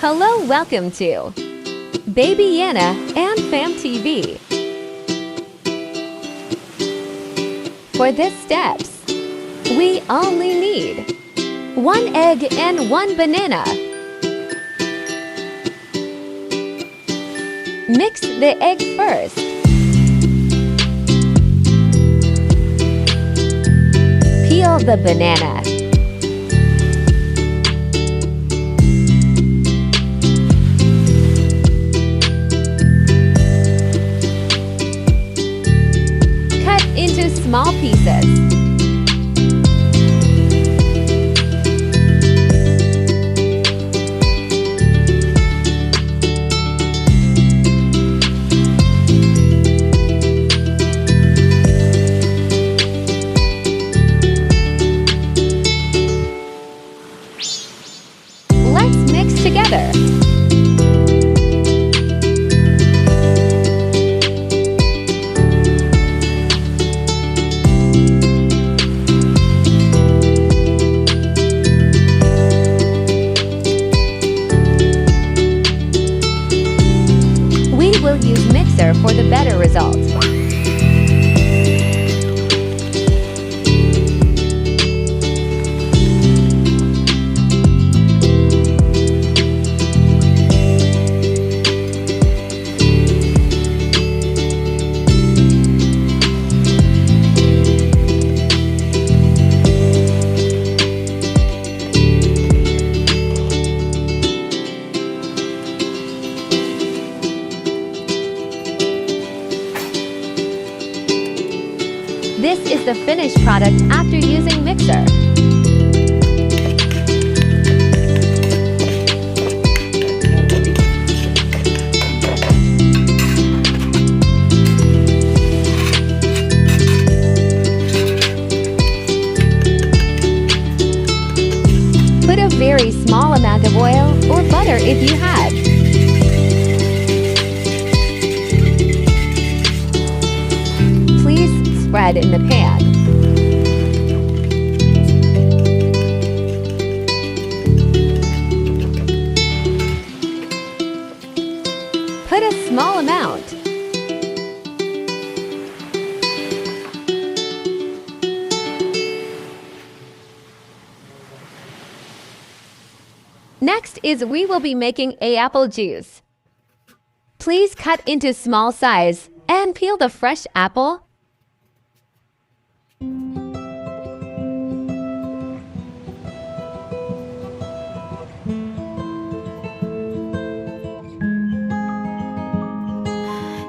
Hello, welcome to Baby Yanna and Fam TV. For this steps, we only need 1 egg and 1 banana. Mix the egg first. Peel the banana. Cut into small pieces. Let's mix together. We will use mixer for the better result. This is the finished product after using mixer. Put a very small amount of oil or butter if you have. Spread in the pan. Put a small amount. Next is we will be making a apple juice. Please cut into small size and peel the fresh apple.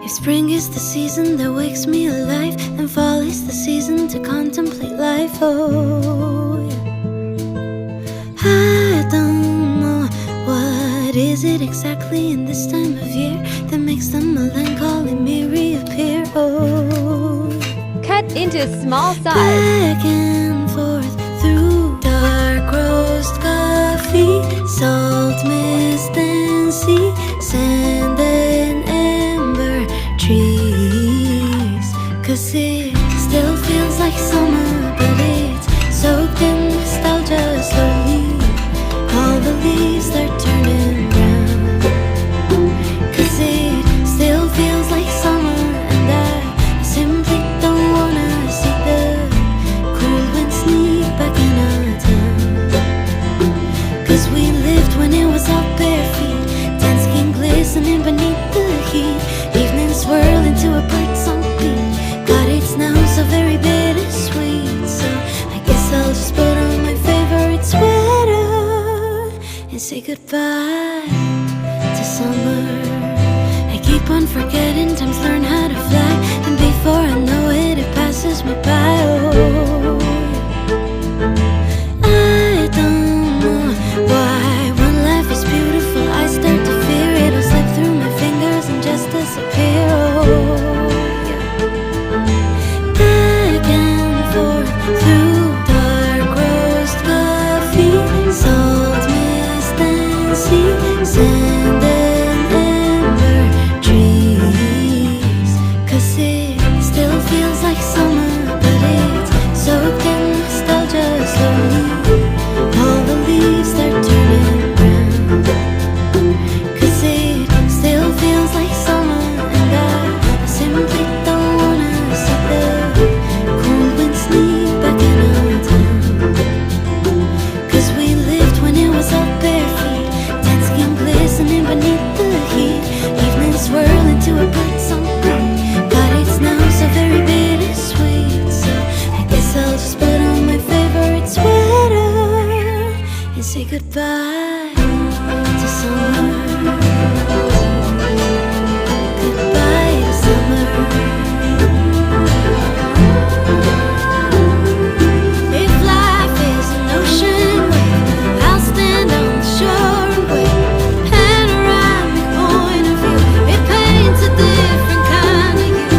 If spring is the season that wakes me alive, then fall is the season to contemplate life. Oh, yeah. I don't know what is it exactly in this time of year that makes the melancholy me reappear. Oh, cut into small size. Back and forth through dark roast coffee, salt, mist, and sea, sand and ember trees. 'Cause it still feels like summer, but it's soaked in nostalgia slowly. All the leaves, they're turning brown. 'Cause it still feels like summer, and I simply don't wanna see the cool wind sneak back in our town. 'Cause we lived when it was all bare feet, tan skin glistening beneath the heat, evening swirl into a bird song beat. God, it's now so very bittersweet. So I guess I'll just put on my favorite sweater and say goodbye to summer. I keep on forgetting times learn how to fly, and before I know it, it passes me by. Oh, I don't know why when life is beautiful I start to fear it'll slip through my fingers and just disappear. Oh, yeah. Back and forth through dark roast coffee, salt, mist, and sea, sand and ember trees. 'Cause it still feels like summer, but it's soaked in nostalgia slowly. All the leaves, they're turning brown. goodbye to summer. Goodbye to summer. If life is an ocean wave, I'll stand on the shore and wait. Panoramic point of view, it paints a different kind of you.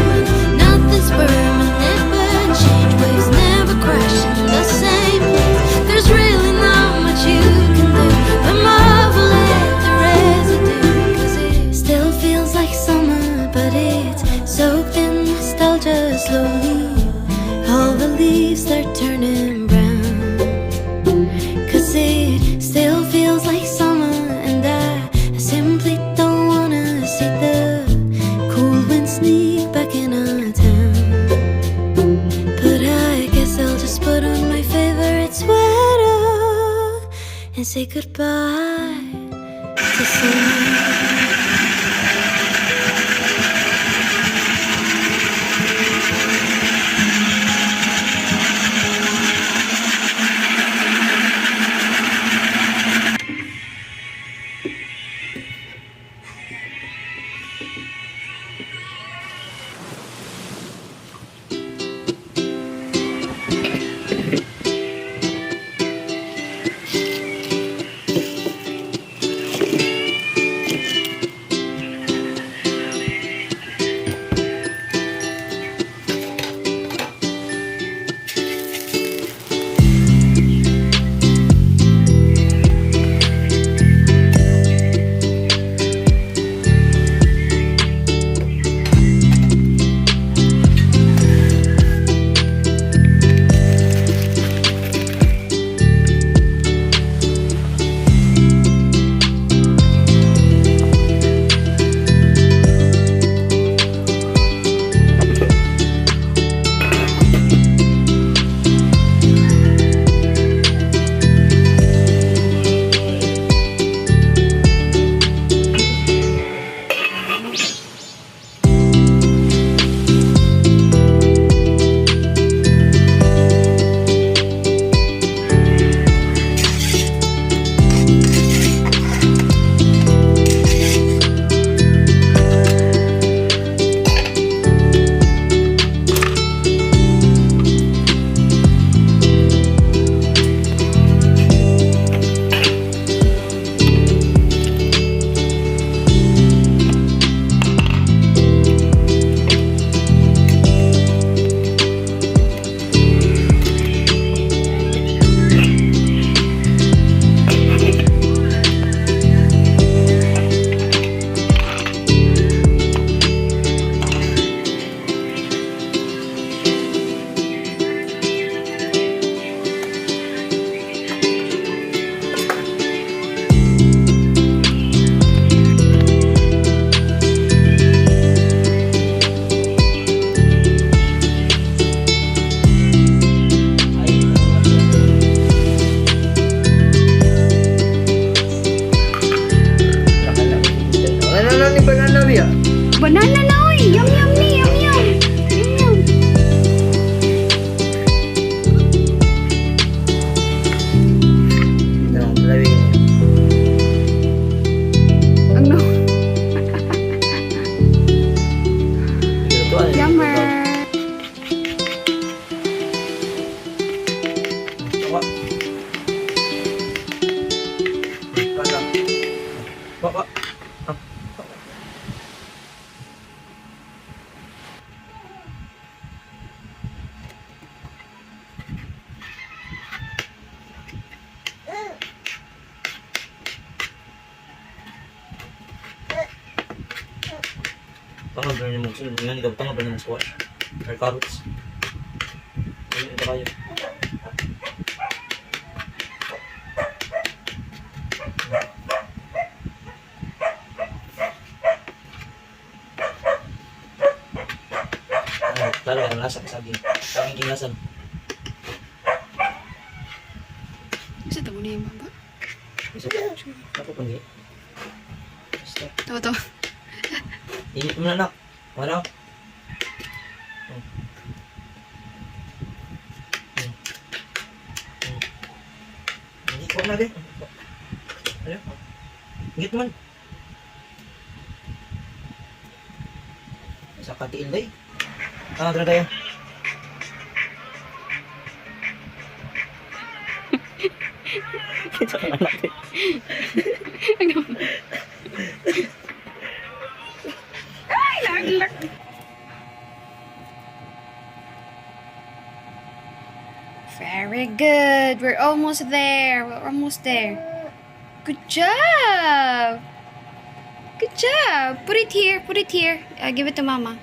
Nothing's permanent but change. Waves never crash in the same place. There's really not much you can do but marvel at the residue. 'Cause it still feels like summer, but it's soaked in nostalgia slowly. All the leaves are turning brown. 'Cause it still feels like summer, and I simply don't wanna see the cool wind sneak back in our town. But I guess I'll just put on my favorite sweater and say goodbye to summer. Banana na oy! Yum yum ni! Yum yum! Yum yum! Ano? Yummer! Tanggal ba yung mungkin? Ngayon ikaw, tanggal ba yung squash? Or carrots? Ngayon ito kayo. Talaga ang lasa saging. Saging kinasan. Isa tamo na yung baba? Isa ba? Ako pang gaya. Basta. Tawa. Init mo na anak. Wala ako. Hindi ko na din. Ano? Ngit man. Sa katiin ba eh? Dala tayo. Kita ka anak eh. Very good. We're almost there. We're almost there. Good job. Good job. Put it here. Put it here. Give it to Mama.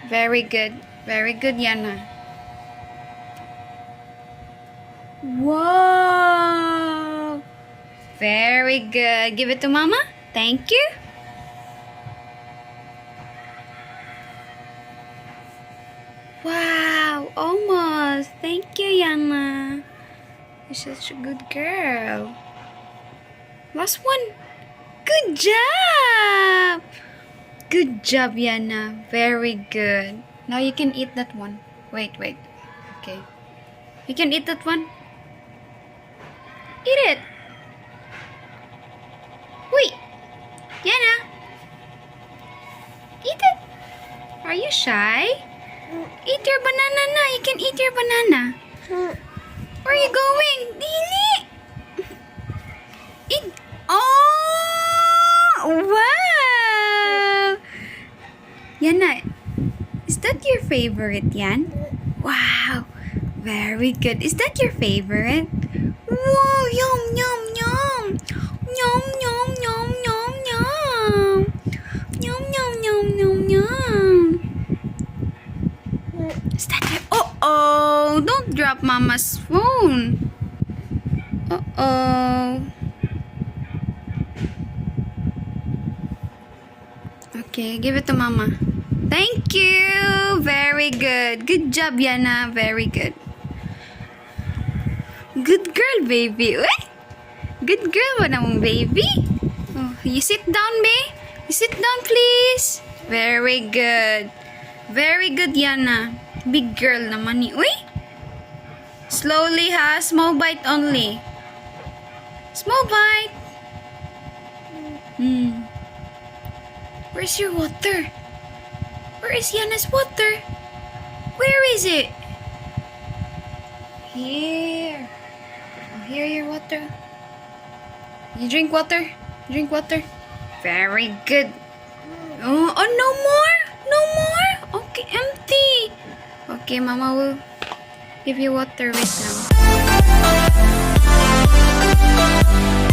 Very good. Very good, Yanna. Wow. Very good. Give it to Mama. Thank you. Wow, almost. Thank you, Yanna. You're such a good girl. Last one. Good job. Good job, Yanna. Very good. Now you can eat that one. Wait. Okay. You can eat that one. Eat it. Wait. Yanna. Eat it. Are you shy? Eat your banana na. You can eat your banana. Where are you going? Dili. Eat. Oh! Wow! Yanna, is that your favorite, Yan? Wow! Very good. Is that your favorite? Wow! Yum, yum, yum! Yum, yum, yum, yum, yum! Yum, yum, yum, yum, yum! Is that your... Uh-oh! Don't drop Mama's phone! Uh-oh! Okay, give it to Mama. Thank you! Very good. Good job, Yanna. Very good. Good girl, baby. Uy! Good girl ba namang baby? Oh, you sit down, babe. You sit down, please. Very good. Very good, Yanna. Big girl naman ni. Uy! Slowly, ha? Small bite only. Small bite. Where's your water? Where is Yanna's water? Where is it? Here. Oh, here your water. You drink water? Drink water. Very good. Oh, no more? No more? Okay, empty. Okay, Mama will give you water right now.